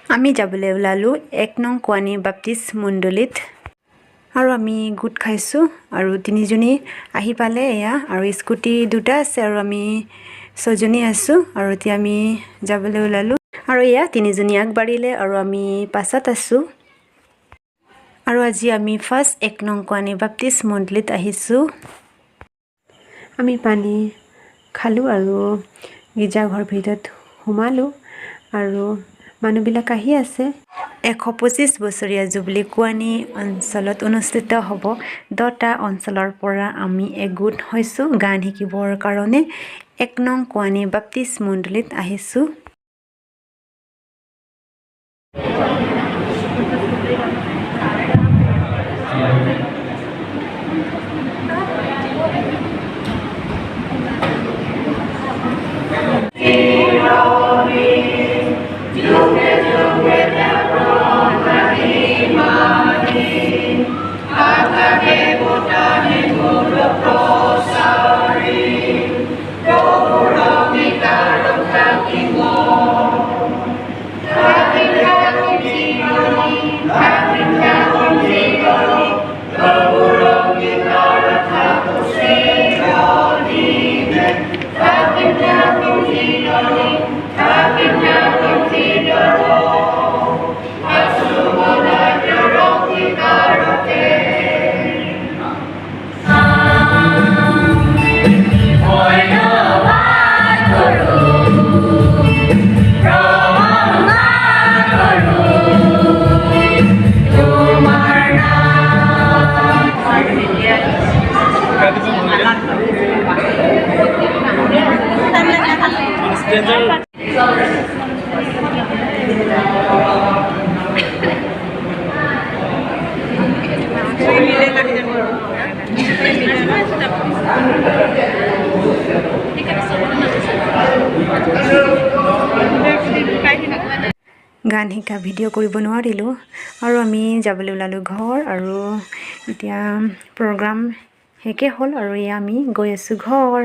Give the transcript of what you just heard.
আমি যাবলৈ ওলালোঁ 1 নং কোৱানী বাপ্তিষ্ট মণ্ডলীত আৰু আমি গোট খাইছোঁ আৰু 3জনী আহি পালে এয়া আৰু স্কুটি দুটা আছে আৰু আমি 6জনী আছোঁ আৰু এতিয়া আমি যাবলৈ ওলালোঁ আৰু এয়া 3জনী আগবাঢ়িলে আৰু আমি পাছত আছোঁ আৰু আজি আমি ফাৰ্ষ্ট 1 নং কোৱানী বাপ্তিষ্ট মণ্ডলীত আহিছোঁ আমি পানী খালোঁ আৰু গীৰ্জাঘৰ ভিতৰত সোমালোঁ আৰু মানুহবিলাক আহি আছে 125 বছৰীয়া জুবলি কোৱানী অঞ্চলত অনুষ্ঠিত হ'ব 10টা অঞ্চলৰ পৰা আমি একগোট হৈছোঁ গান শিকিবৰ কাৰণে 1 নং কোৱানী বাপ্তিষ্ট মণ্ডলীত আহিছোঁ গান শিকা ভিডিঅ' কৰিব নোৱাৰিলোঁ আৰু আমি যাবলৈ ওলালোঁ ঘৰ আৰু এতিয়া প্ৰগ্ৰাম শেষে হ'ল আৰু এয়া আমি গৈ আছোঁ ঘৰ